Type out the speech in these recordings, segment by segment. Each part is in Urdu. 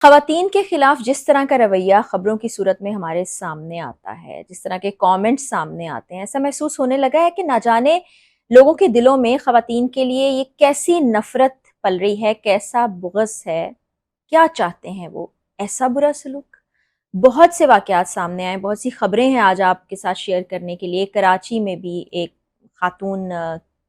خواتین کے خلاف جس طرح کا رویہ خبروں کی صورت میں ہمارے سامنے آتا ہے، جس طرح کے کامنٹس سامنے آتے ہیں، ایسا محسوس ہونے لگا ہے کہ نہ جانے لوگوں کے دلوں میں خواتین کے لیے یہ کیسی نفرت پل رہی ہے، کیسا بغض ہے، کیا چاہتے ہیں وہ، ایسا برا سلوک۔ بہت سے واقعات سامنے آئے، بہت سی خبریں ہیں آج آپ کے ساتھ شیئر کرنے کے لیے۔ کراچی میں بھی ایک خاتون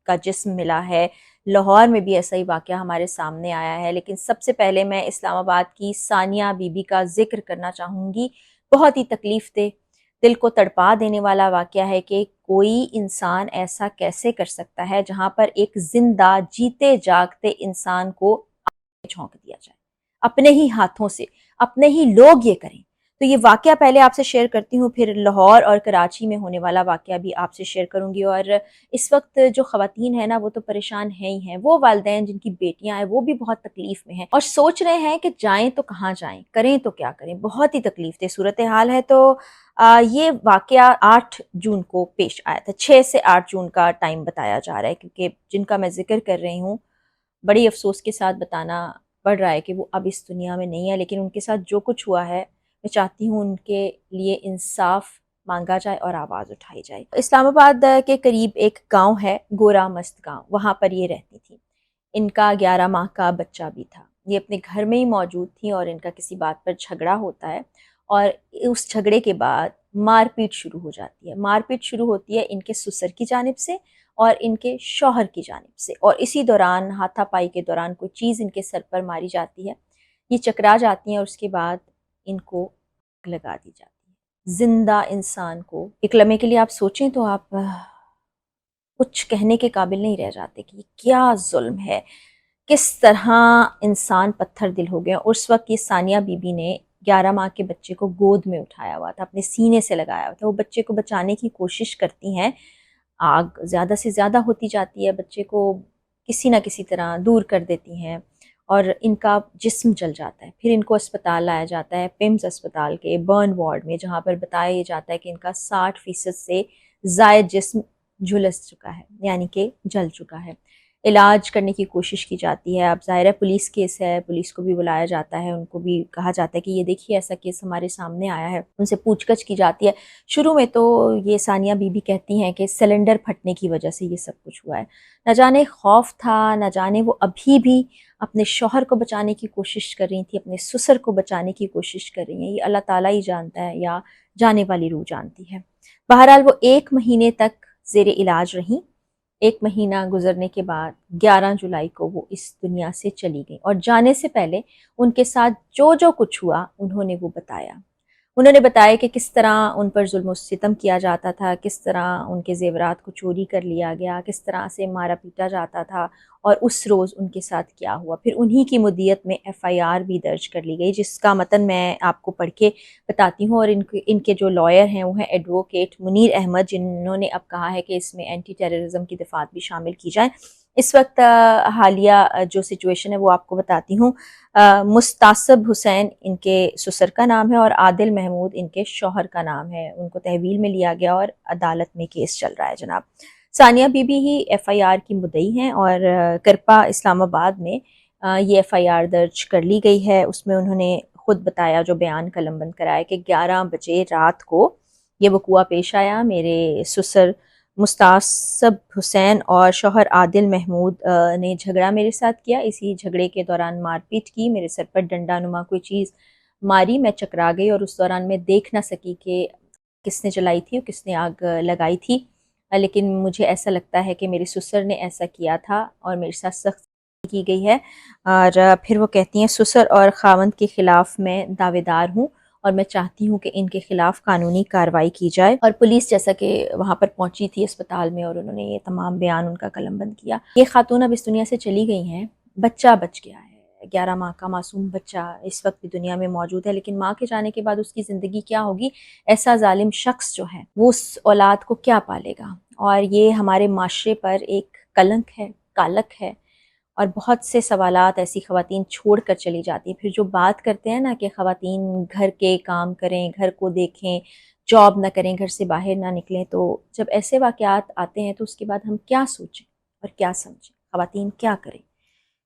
کا جسم ملا ہے، لاہور میں بھی ایسا ہی واقعہ ہمارے سامنے آیا ہے، لیکن سب سے پہلے میں اسلام آباد کی ثانیہ بی بی کا ذکر کرنا چاہوں گی۔ بہت ہی تکلیف دہ، دل کو تڑپا دینے والا واقعہ ہے کہ کوئی انسان ایسا کیسے کر سکتا ہے جہاں پر ایک زندہ جیتے جاگتے انسان کو جھونک دیا جائے اپنے ہی ہاتھوں سے، اپنے ہی لوگ یہ کریں۔ تو یہ واقعہ پہلے آپ سے شیئر کرتی ہوں، پھر لاہور اور کراچی میں ہونے والا واقعہ بھی آپ سے شیئر کروں گی۔ اور اس وقت جو خواتین ہیں نا، وہ تو پریشان ہیں ہی ہیں، وہ والدین جن کی بیٹیاں ہیں وہ بھی بہت تکلیف میں ہیں اور سوچ رہے ہیں کہ جائیں تو کہاں جائیں، کریں تو کیا کریں۔ بہت ہی تکلیف دہ صورتحال ہے۔ تو یہ واقعہ 8 جون کو پیش آیا تھا، 6 سے 8 جون کا ٹائم بتایا جا رہا ہے، کیونکہ جن کا میں ذکر کر رہی ہوں بڑی افسوس کے ساتھ بتانا پڑ رہا ہے کہ وہ اب اس دنیا میں نہیں ہے، لیکن ان کے ساتھ جو کچھ ہوا ہے میں چاہتی ہوں ان کے لیے انصاف مانگا جائے اور آواز اٹھائی جائے۔ اسلام آباد کے قریب ایک گاؤں ہے، گورا مست گاؤں، وہاں پر یہ رہتی تھی۔ ان کا 11 ماہ کا بچہ بھی تھا۔ یہ اپنے گھر میں ہی موجود تھی اور ان کا کسی بات پر جھگڑا ہوتا ہے اور اس جھگڑے کے بعد مار پیٹ شروع ہو جاتی ہے۔ مار پیٹ شروع ہوتی ہے ان کے سسر کی جانب سے اور ان کے شوہر کی جانب سے، اور اسی دوران ہاتھا پائی کے دوران کوئی چیز ان کے سر پر ماری جاتی ہے، یہ چکرا جاتی ہیں اور اس کے بعد ان کو آگ لگا دی جاتی ہے۔ زندہ انسان کو ایک لمحے کے لیے آپ سوچیں تو آپ کچھ کہنے کے قابل نہیں رہ جاتے کہ یہ کیا ظلم ہے، کس طرح انسان پتھر دل ہو گیا۔ اور اس وقت یہ ثانیہ بی بی نے 11 ماہ کے بچے کو گود میں اٹھایا ہوا تھا، اپنے سینے سے لگایا ہوا تھا۔ وہ بچے کو بچانے کی کوشش کرتی ہیں، آگ زیادہ سے زیادہ ہوتی جاتی ہے، بچے کو کسی نہ کسی طرح دور کر دیتی ہیں اور ان کا جسم جل جاتا ہے۔ پھر ان کو اسپتال لایا جاتا ہے، پیمز اسپتال کے برن وارڈ میں، جہاں پر بتایا یہ جاتا ہے کہ ان کا 60% سے زائد جسم جھلس چکا ہے، یعنی کہ جل چکا ہے۔ علاج کرنے کی کوشش کی جاتی ہے۔ اب ظاہر ہے پولیس کیس ہے، پولیس کو بھی بلایا جاتا ہے، ان کو بھی کہا جاتا ہے کہ یہ دیکھیے ایسا کیس ہمارے سامنے آیا ہے، ان سے پوچھ گچھ کی جاتی ہے۔ شروع میں تو یہ ثانیہ بی بی کہتی ہیں کہ سلنڈر پھٹنے کی وجہ سے یہ سب کچھ ہوا ہے۔ نہ جانے خوف تھا، نہ جانے وہ ابھی بھی اپنے شوہر کو بچانے کی کوشش کر رہی تھی، اپنے سسر کو بچانے کی کوشش کر رہی ہیں، یہ اللہ تعالیٰ ہی جانتا ہے یا جانے والی روح جانتی ہے۔ بہرحال وہ 1 مہینے تک زیر علاج رہیں۔ 1 مہینہ گزرنے کے بعد 11 جولائی کو وہ اس دنیا سے چلی گئی، اور جانے سے پہلے ان کے ساتھ جو جو کچھ ہوا انہوں نے وہ بتایا۔ انہوں نے بتایا کہ کس طرح ان پر ظلم و ستم کیا جاتا تھا، کس طرح ان کے زیورات کو چوری کر لیا گیا، کس طرح سے مارا پیٹا جاتا تھا، اور اس روز ان کے ساتھ کیا ہوا۔ پھر انہی کی مدیت میں FIR بھی درج کر لی گئی، جس کا متن میں آپ کو پڑھ کے بتاتی ہوں۔ اور ان کے جو لائر ہیں وہ ہیں ایڈوکیٹ منیر احمد، جنہوں نے اب کہا ہے کہ اس میں اینٹی ٹیررزم کی دفعات بھی شامل کی جائیں۔ اس وقت حالیہ جو سچویشن ہے وہ آپ کو بتاتی ہوں۔ مستعصب حسین ان کے سسر کا نام ہے اور عادل محمود ان کے شوہر کا نام ہے۔ ان کو تحویل میں لیا گیا اور عدالت میں کیس چل رہا ہے جناب۔ ثانیہ بی بی ہی FIR کی مدعی ہیں اور کرپا اسلام آباد میں یہ FIR درج کر لی گئی ہے۔ اس میں انہوں نے خود بتایا، جو بیان قلم بند کرایا، کہ 11 بجے رات کو یہ وقوعہ پیش آیا۔ میرے سسر مستعصب حسین اور شوہر عادل محمود نے جھگڑا میرے ساتھ کیا، اسی جھگڑے کے دوران مار پیٹ کی، میرے سر پر ڈنڈا نما کوئی چیز ماری، میں چکرا گئی اور اس دوران میں دیکھ نہ سکی کہ کس نے جلائی تھی اور کس نے آگ لگائی تھی، لیکن مجھے ایسا لگتا ہے کہ میرے سسر نے ایسا کیا تھا اور میرے ساتھ سخت کی گئی ہے۔ اور پھر وہ کہتی ہیں، سسر اور خاوند کے خلاف میں دعوے دار ہوں اور میں چاہتی ہوں کہ ان کے خلاف قانونی کارروائی کی جائے۔ اور پولیس جیسا کہ وہاں پر پہنچی تھی اسپتال میں اور انہوں نے یہ تمام بیان ان کا قلم بند کیا۔ یہ خاتون اب اس دنیا سے چلی گئی ہیں، بچہ بچ گیا ہے، 11 ماہ کا معصوم بچہ اس وقت بھی دنیا میں موجود ہے، لیکن ماں کے جانے کے بعد اس کی زندگی کیا ہوگی؟ ایسا ظالم شخص جو ہے وہ اس اولاد کو کیا پالے گا؟ اور یہ ہمارے معاشرے پر ایک کلنک ہے، کالک ہے، اور بہت سے سوالات ایسی خواتین چھوڑ کر چلی جاتی ہیں۔ پھر جو بات کرتے ہیں نا کہ خواتین گھر کے کام کریں، گھر کو دیکھیں، جاب نہ کریں، گھر سے باہر نہ نکلیں، تو جب ایسے واقعات آتے ہیں تو اس کے بعد ہم کیا سوچیں اور کیا سمجھیں، خواتین کیا کریں؟